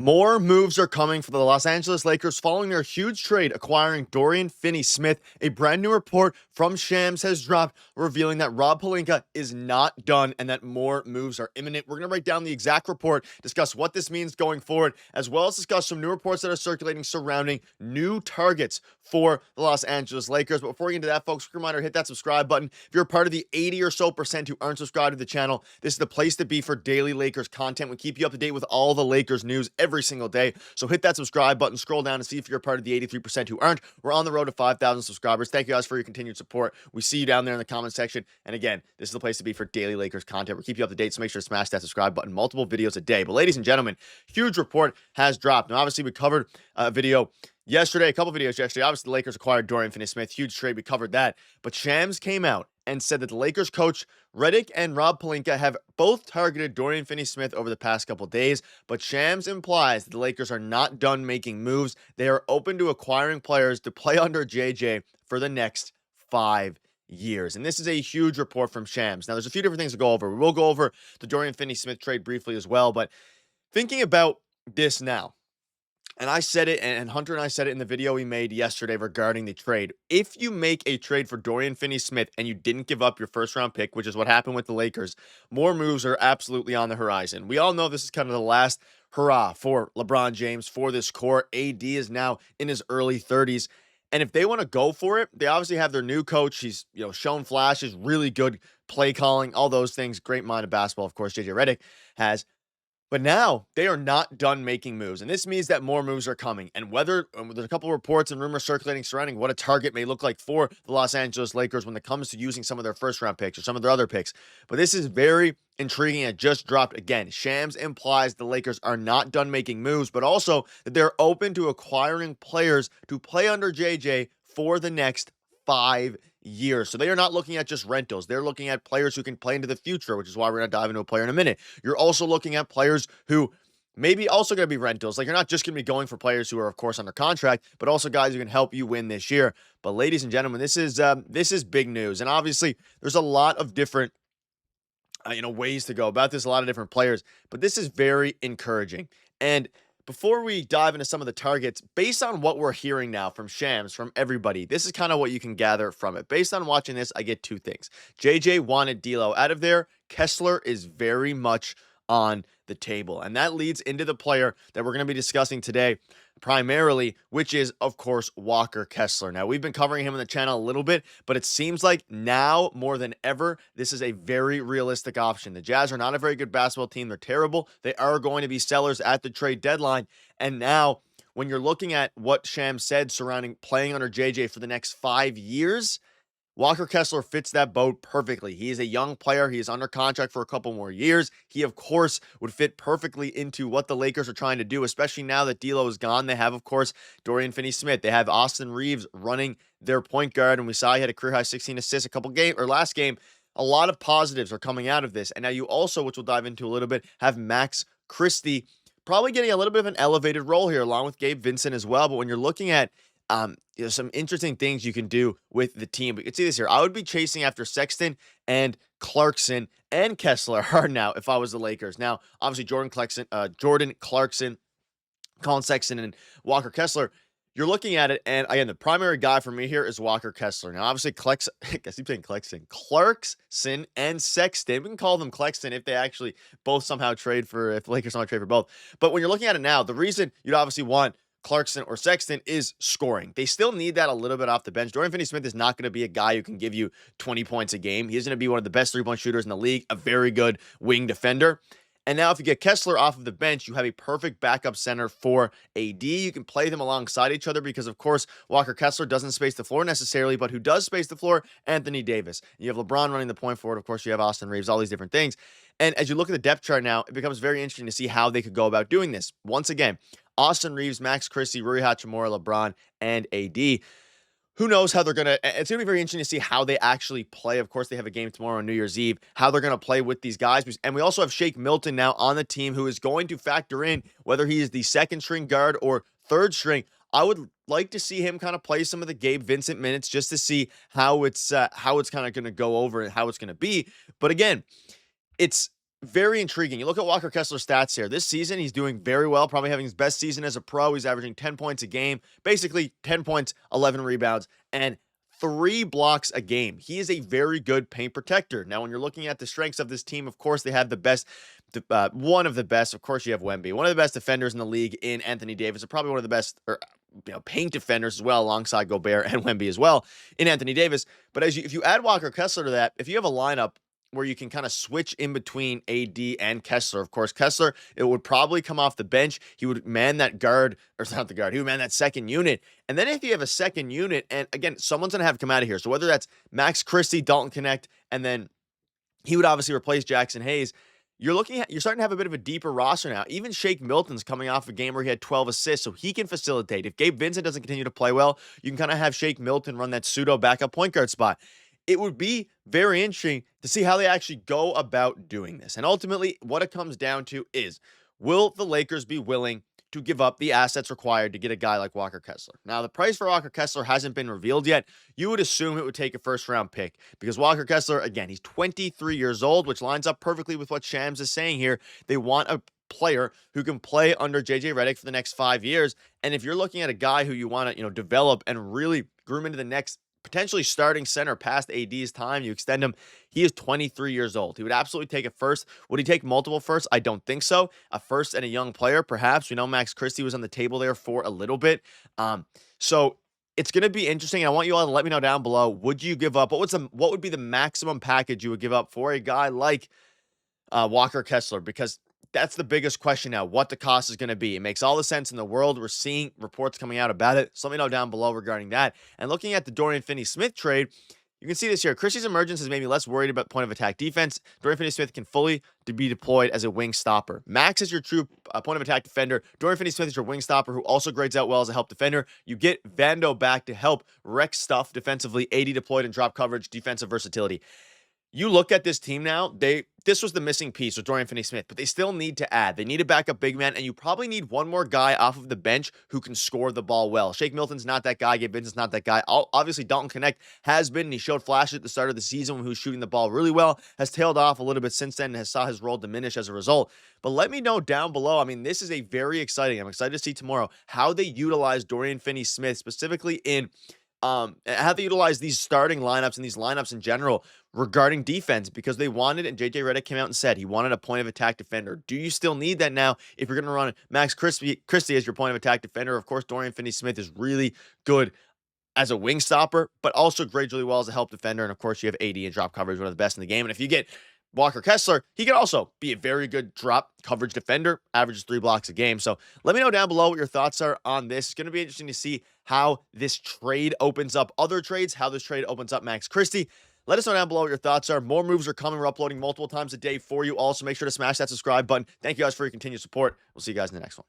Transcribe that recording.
More moves are coming for the Los Angeles Lakers following their huge trade acquiring Dorian Finney-Smith. A brand new report from Shams has dropped revealing that Rob Pelinka is not done and that more moves are imminent. We're going to write down the exact report, discuss what this means going forward, as well as discuss some new reports that are circulating surrounding new targets for the Los Angeles Lakers. But before we get into that, folks, quick reminder, hit that subscribe button. If you're a part of the 80 or so percent who aren't subscribed to the channel, this is the place to be for daily Lakers content. We keep you up to date with all the Lakers news every single day. So hit that subscribe button, scroll down and see if you're a part of the 83% who aren't. We're on the road to 5,000 subscribers. Thank you guys for your continued support. We see you down there in the comment section. And again, this is the place to be for daily Lakers content. We keep you up to date, so make sure to smash that subscribe button. Multiple videos a day. But ladies and gentlemen, huge report has dropped. Now, obviously, we covered a video yesterday, a couple videos yesterday. Obviously, the Lakers acquired Dorian Finney-Smith. Huge trade. We covered that. But Shams came out and said that the Lakers coach Redick and Rob Pelinka have both targeted Dorian Finney-Smith over the past couple days, but Shams implies that the Lakers are not done making moves. They are open to acquiring players to play under JJ for the next 5 years. And this is a huge report from Shams. Now, there's a few different things to go over. We will go over the Dorian Finney-Smith trade briefly as well, but thinking about this now, and I said it, and Hunter and I said it in the video we made yesterday regarding the trade. If you make a trade for Dorian Finney-Smith and you didn't give up your first-round pick, which is what happened with the Lakers, more moves are absolutely on the horizon. We all know this is kind of the last hurrah for LeBron James, for this core. AD is now in his early 30s. And if they want to go for it, they obviously have their new coach. He's, shown flashes, really good play calling, all those things. Great mind of basketball, of course, JJ Redick has. But now they are not done making moves, and this means that more moves are coming. And there's a couple of reports and rumors circulating surrounding what a target may look like for the Los Angeles Lakers when it comes to using some of their first-round picks or some of their other picks. But this is very intriguing. It just dropped again. Shams implies the Lakers are not done making moves, but also that they're open to acquiring players to play under JJ for the next 5 years. So they are not looking at just rentals. They're looking at players who can play into the future, which is why we're going to dive into a player in a minute. You're also looking at players who maybe also going to be rentals. Like, you're not just going to be going for players who are, of course, under contract, but also guys who can help you win this year. But ladies and gentlemen, this is big news. And obviously, there's a lot of different ways to go about this, a lot of different players, but this is very encouraging. And before we dive into some of the targets, based on what we're hearing now from Shams, from everybody, this is kind of what you can gather from it. Based on watching this, I get two things. JJ wanted D'Lo out of there. Kessler is very much on the table. And that leads into the player that we're going to be discussing today primarily, which is, of course, Walker Kessler. Now, we've been covering him on the channel a little bit, but it seems like now more than ever, this is a very realistic option. The Jazz are not a very good basketball team. They're terrible. They are going to be sellers at the trade deadline. And now, when you're looking at what Shams said surrounding playing under JJ for the next 5 years, Walker Kessler fits that boat perfectly. He is a young player. He is under contract for a couple more years. He, of course, would fit perfectly into what the Lakers are trying to do, especially now that D'Lo is gone. They have, of course, Dorian Finney-Smith. They have Austin Reaves running their point guard, and we saw he had a career-high 16 assists last game. A lot of positives are coming out of this. And now you also, which we'll dive into a little bit, have Max Christie probably getting a little bit of an elevated role here, along with Gabe Vincent as well. But when you're looking at some interesting things you can do with the team. But you can see this here. I would be chasing after Sexton and Clarkson and Kessler hard now if I was the Lakers. Now, obviously, Jordan Clarkson, Colin Sexton, and Walker Kessler. You're looking at it, and again, the primary guy for me here is Walker Kessler. Now, obviously, I keep saying Clarkson and Sexton. We can call them Klexton if they actually both somehow trade for, if the Lakers somehow trade for both. But when you're looking at it now, the reason you'd obviously want Clarkson or Sexton is scoring. They still need that a little bit off the bench. Dorian Finney-Smith is not going to be a guy who can give you 20 points a game. He's going to be one of the best three-point shooters in the league, a very good wing defender. And now if you get Kessler off of the bench, you have a perfect backup center for AD. You can play them alongside each other because, of course, Walker Kessler doesn't space the floor necessarily, but who does space the floor? Anthony Davis. You have LeBron running the point forward. Of course, you have Austin Reaves, all these different things. And as you look at the depth chart now, it becomes very interesting to see how they could go about doing this. Once again, Austin Reaves, Max Christie, Rui Hachimura, LeBron, and AD. Who knows how they're going to, it's going to be very interesting to see how they actually play. Of course, they have a game tomorrow on New Year's Eve, how they're going to play with these guys. And we also have Shake Milton now on the team who is going to factor in whether he is the second string guard or third string. I would like to see him kind of play some of the Gabe Vincent minutes just to see how it's kind of going to go over and how it's going to be. But again, it's very intriguing. You look at Walker Kessler's stats here. This season, he's doing very well, probably having his best season as a pro. He's averaging 10 points a game, basically 10 points, 11 rebounds, and 3 blocks a game. He is a very good paint protector. Now, when you're looking at the strengths of this team, of course, they have the best, one of the best. Of course, you have Wemby, one of the best defenders in the league in Anthony Davis, and probably one of the best, or paint defenders as well, alongside Gobert and Wemby as well in Anthony Davis. But if you add Walker Kessler to that, if you have a lineup where you can kind of switch in between AD and Kessler. Of course, Kessler, it would probably come off the bench. He would man that guard, or not the guard, he would man that second unit. And then if you have a second unit, and again, someone's going to have to come out of here. So whether that's Max Christie, Dalton Connect, and then he would obviously replace Jackson Hayes, you're starting to have a bit of a deeper roster now. Even Shake Milton's coming off a game where he had 12 assists, so he can facilitate. If Gabe Vincent doesn't continue to play well, you can kind of have Shake Milton run that pseudo backup point guard spot. It would be very interesting to see how they actually go about doing this. And ultimately, what it comes down to is, will the Lakers be willing to give up the assets required to get a guy like Walker Kessler? Now, the price for Walker Kessler hasn't been revealed yet. You would assume it would take a first-round pick because Walker Kessler, again, he's 23 years old, which lines up perfectly with what Shams is saying here. They want a player who can play under JJ Redick for the next 5 years. And if you're looking at a guy who you want to, develop and really groom into the next potentially starting center past AD's time, you extend him, he is 23 years old. He would absolutely take a first. Would he take multiple firsts? I don't think so. A first and a young player, perhaps. We know Max Christie was on the table there for a little bit. So it's going to be interesting. I want you all to let me know down below. Would you give up? What would be the maximum package you would give up for a guy like Walker Kessler? Because that's the biggest question now, what the cost is going to be. It makes all the sense in the world. We're seeing reports coming out about it. So let me know down below regarding that. And looking at the Dorian Finney-Smith trade, you can see this here. Christie's emergence has made me less worried about point of attack defense. Dorian Finney-Smith can fully be deployed as a wing stopper. Max is your true point of attack defender. Dorian Finney-Smith is your wing stopper who also grades out well as a help defender. You get Vando back to help wreck stuff defensively, 80 deployed and drop coverage, defensive versatility. You look at this team now, this was the missing piece with Dorian Finney-Smith, but they still need to add. They need a backup big man, and you probably need one more guy off of the bench who can score the ball well. Shake Milton's not that guy. Gabe Vincent's not that guy. Obviously, Dalton Connect has been, and he showed flashes at the start of the season when he was shooting the ball really well, has tailed off a little bit since then, and has saw his role diminish as a result. But let me know down below. I mean, this is a very exciting. I'm excited to see tomorrow how they utilize Dorian Finney-Smith, specifically in how they utilize these starting lineups and these lineups in general regarding defense, because they wanted, and JJ Redick came out and said he wanted a point of attack defender. Do you still need that now if you're going to run Max Christie as your point of attack defender? Of course, Dorian Finney-Smith is really good as a wing stopper, but also grades really well as a help defender. And of course, you have AD and drop coverage, one of the best in the game. And if you get Walker Kessler, he can also be a very good drop coverage defender, averages 3 blocks a game. So let me know down below what your thoughts are on this. It's going to be interesting to see how this trade opens up other trades, how this trade opens up Max Christie. Let us know down below what your thoughts are. More moves are coming. We're uploading multiple times a day for you. Also, make sure to smash that subscribe button. Thank you guys for your continued support. We'll see you guys in the next one.